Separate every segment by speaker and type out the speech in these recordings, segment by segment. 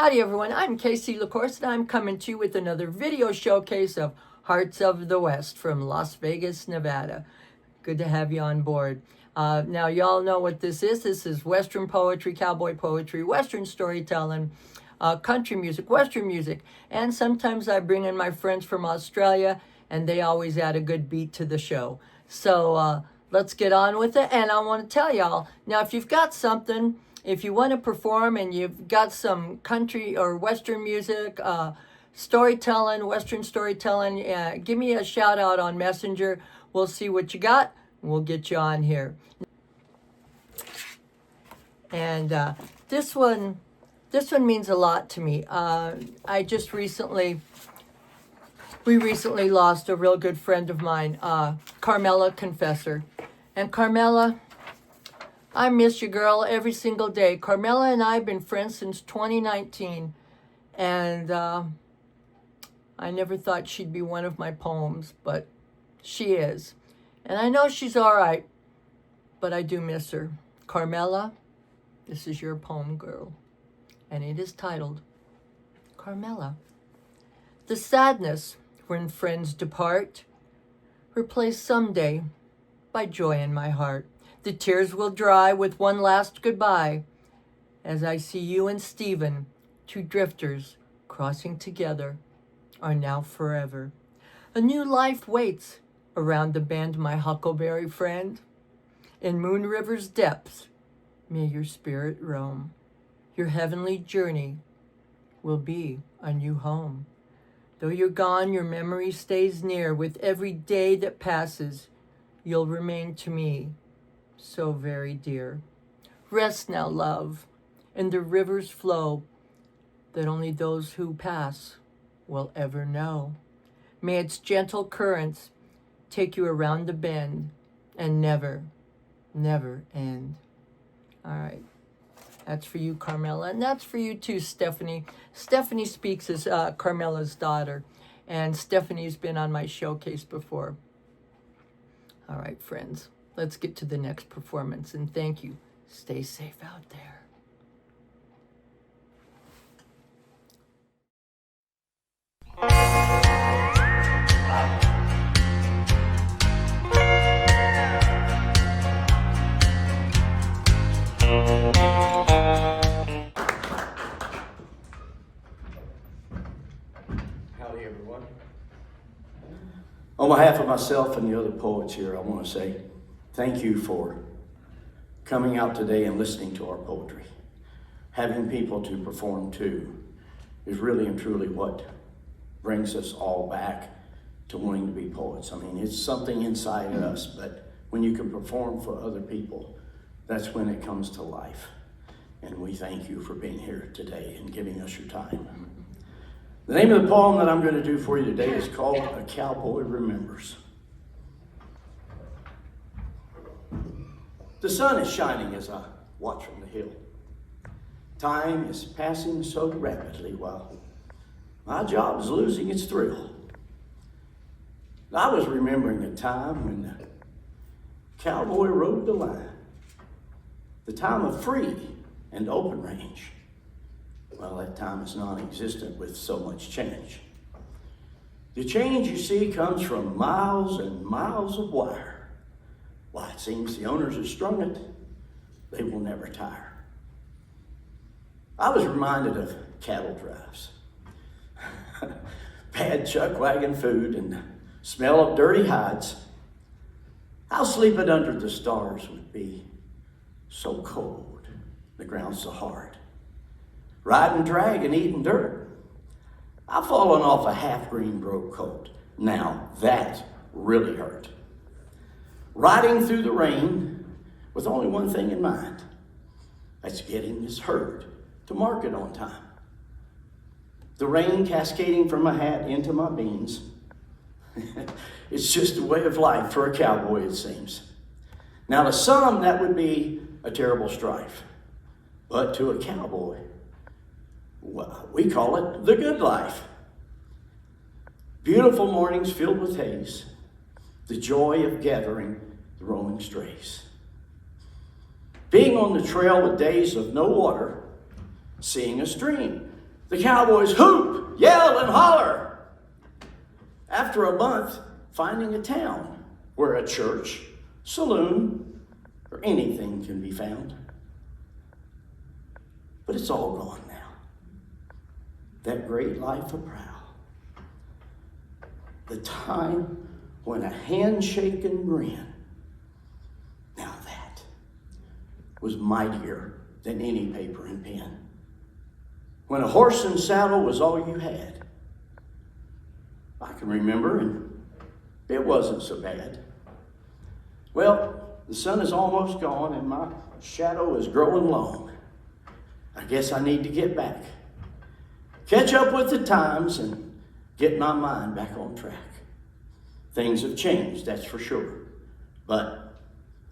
Speaker 1: Howdy everyone, I'm Casey LaCourse and I'm coming to you with another video showcase of Hearts of the West from Las Vegas, Nevada. Good to have you on board. Now y'all know what this is. This is Western poetry, cowboy poetry, Western storytelling, country music, Western music, and sometimes I bring in my friends from Australia and they always add a good beat to the show. So let's get on with it. And I want to tell y'all, now if you've got something, if you want to perform and you've got some country or Western music, storytelling, Western storytelling, give me a shout out on Messenger. We'll see what you got and we'll get you on here. And this one means a lot to me. We recently lost a real good friend of mine, Carmela Confessor. And Carmela, I miss you, girl, every single day. Carmela and I have been friends since 2019, and I never thought she'd be one of my poems, but she is. And I know she's all right, but I do miss her. Carmela, this is your poem, girl, and it is titled, Carmela. The sadness when friends depart, replaced someday by joy in my heart. The tears will dry with one last goodbye as I see you and Stephen, two drifters crossing together, are now forever. A new life waits around the bend, my huckleberry friend. In Moon River's depths, may your spirit roam. Your heavenly journey will be a new home. Though you're gone, your memory stays near. With every day that passes, you'll remain to me so very dear. Rest now, love, in the river's flow that only those who pass will ever know. May its gentle currents take you around the bend and never, never end. All right. That's for you, Carmela, and that's for you too, Stephanie. Stephanie Speaks is Carmela's daughter, and Stephanie's been on my showcase before. All right, friends. Let's get to the next performance, and thank you. Stay safe out there.
Speaker 2: Howdy, everyone. On behalf of myself and the other poets here, I want to say thank you for coming out today and listening to our poetry. Having people to perform to is really and truly what brings us all back to wanting to be poets. I mean, it's something inside us, but when you can perform for other people, that's when it comes to life. And we thank you for being here today and giving us your time. The name of the poem that I'm going to do for you today is called A Cowboy Remembers. The sun is shining as I watch from the hill. Time is passing so rapidly while my job is losing its thrill. I was remembering a time when the cowboy rode the line, the time of free and open range. Well, that time is non-existent with so much change. The change you see comes from miles and miles of wire. Why, it seems the owners have strung it, they will never tire. I was reminded of cattle drives, bad chuck wagon food and smell of dirty hides. How sleeping under the stars would be so cold, the ground so hard. Riding drag and eating dirt. I've fallen off a half-green broke coat. Now that really hurt. Riding through the rain with only one thing in mind. That's getting this herd to market on time. The rain cascading from my hat into my beans. It's just a way of life for a cowboy, it seems. Now to some, that would be a terrible strife. But to a cowboy, well, we call it the good life. Beautiful mornings filled with haze, the joy of gathering the roaming strays. Being on the trail with days of no water, seeing a stream The Cowboys hoop, yell, and holler. After a month, finding a town where a church, saloon, or anything can be found. But it's all gone now. That great life of proud. The time when a handshake and grin, now that was mightier than any paper and pen. When a horse and saddle was all you had. I can remember, and it wasn't so bad. Well, the sun is almost gone and my shadow is growing long. I guess I need to get back. Catch up with the times and get my mind back on track. Things have changed, that's for sure. But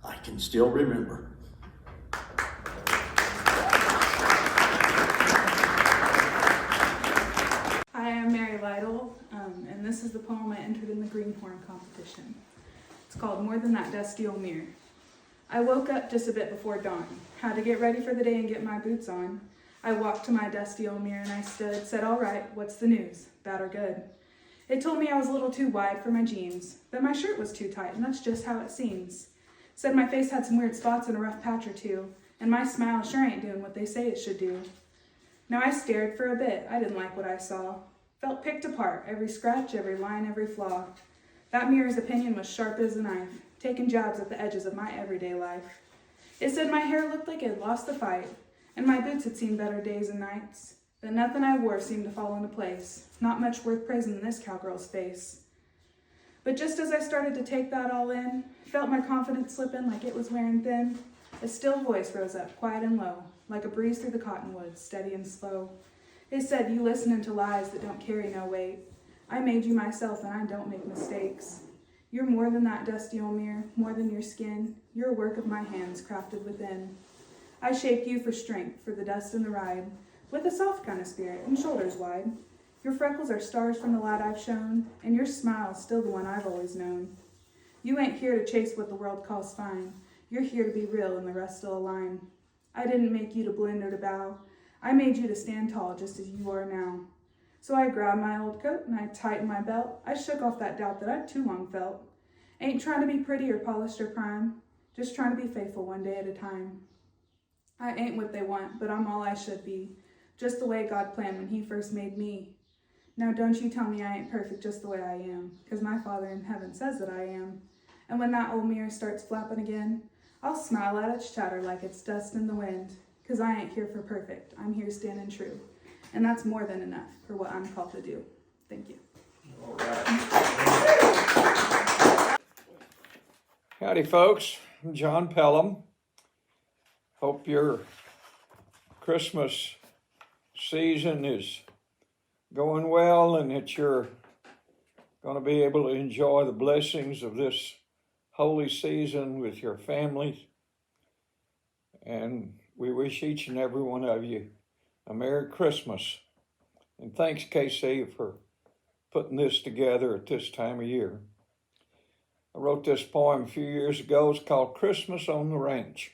Speaker 2: I can still remember.
Speaker 3: Hi, I'm Mary Lytle, and this is the poem I entered in the Greenhorn competition. It's called More Than That Dusty Old Mirror. I woke up just a bit before dawn, had to get ready for the day and get my boots on. I walked to my dusty old mirror and I stood, said, all right, what's the news, bad or good? It told me I was a little too wide for my jeans, that my shirt was too tight, and that's just how it seems. Said my face had some weird spots and a rough patch or two, and my smile sure ain't doing what they say it should do. Now I stared for a bit, I didn't like what I saw. Felt picked apart, every scratch, every line, every flaw. That mirror's opinion was sharp as a knife, taking jabs at the edges of my everyday life. It said my hair looked like it had lost the fight, and my boots had seen better days and nights. That nothing I wore seemed to fall into place, not much worth praising in this cowgirl's face. But just as I started to take that all in, felt my confidence slipping like it was wearing thin, a still voice rose up, quiet and low, like a breeze through the cottonwoods, steady and slow. It said, you listening to lies that don't carry no weight. I made you myself and I don't make mistakes. You're more than that dusty old mirror, more than your skin. You're a work of my hands crafted within. I shaped you for strength, for the dust and the ride, with a soft kind of spirit and shoulders wide. Your freckles are stars from the light I've shown, and your smile's still the one I've always known. You ain't here to chase what the world calls fine. You're here to be real and the rest still align. I didn't make you to blend or to bow. I made you to stand tall just as you are now. So I grabbed my old coat and I tightened my belt. I shook off that doubt that I'd too long felt. Ain't trying to be pretty or polished or prime, just trying to be faithful one day at a time. I ain't what they want, but I'm all I should be, just the way God planned when he first made me. Now don't you tell me I ain't perfect just the way I am, 'cause my Father in heaven says that I am. And when that old mirror starts flapping again, I'll smile at its chatter like it's dust in the wind, 'cause I ain't here for perfect, I'm here standing true. And that's more than enough for what I'm called to do. Thank you.
Speaker 4: All right. Howdy, folks. I'm John Pelham. Hope your Christmas season is going well and that you're going to be able to enjoy the blessings of this holy season with your families. And we wish each and every one of you a Merry Christmas. And thanks, KC, for putting this together at this time of year. I wrote this poem a few years ago. It's called Christmas on the Ranch.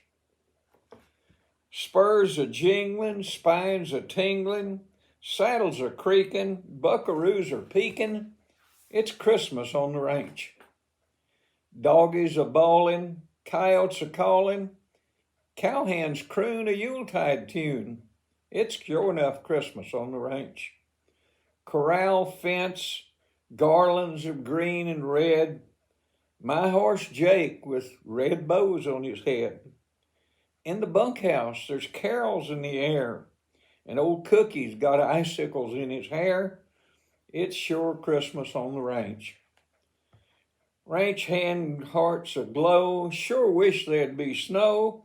Speaker 4: Spurs a jingling, spines a tingling, saddles are creaking, buckaroos are peeking. It's Christmas on the ranch. Doggies a bawling, coyotes a calling, cowhands croon a Yuletide tune. It's sure enough Christmas on the ranch. Corral fence, garlands of green and red, my horse Jake with red bows on his head. In the bunkhouse, there's carols in the air, and old Cookie's got icicles in his hair. It's sure Christmas on the ranch. Ranch hand hearts aglow, sure wish there'd be snow.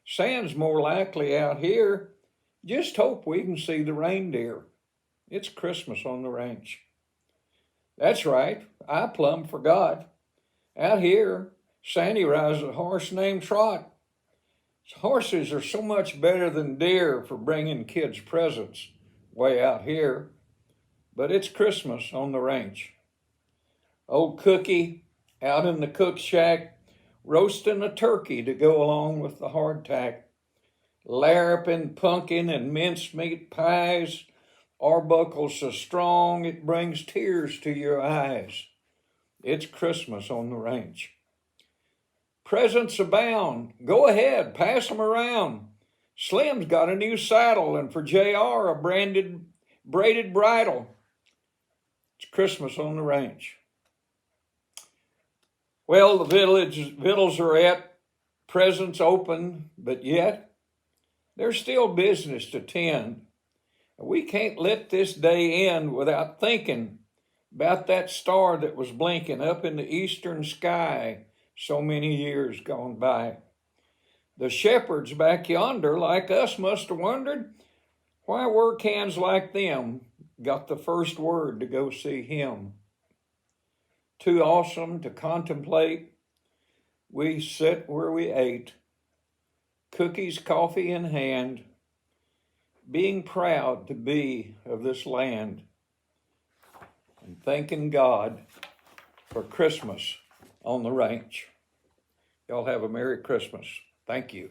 Speaker 4: Sand's more likely out here. Just hope we can see the reindeer. It's Christmas on the ranch. That's right, I plumb forgot. Out here, Sandy rides a horse named Trot. Horses are so much better than deer for bringing kids presents way out here. But it's Christmas on the ranch. Old Cookie out in the cook shack, roasting a turkey to go along with the hardtack. Larrapin, pumpkin, and mincemeat pies, Arbuckle so strong it brings tears to your eyes. It's Christmas on the ranch. Presents abound. Go ahead, pass them around. Slim's got a new saddle, and for JR a braided bridle. It's Christmas on the ranch. Well, the victuals are at, presents open, but yet there's still business to tend. We can't let this day end without thinking about that star that was blinking up in the eastern sky so many years gone by. The shepherds back yonder, like us, must have wondered why work hands like them got the first word to go see him. Too awesome to contemplate, we sit where we ate, cookies, coffee in hand, being proud to be of this land, and thanking God for Christmas on the ranch. Y'all have a Merry Christmas. Thank you.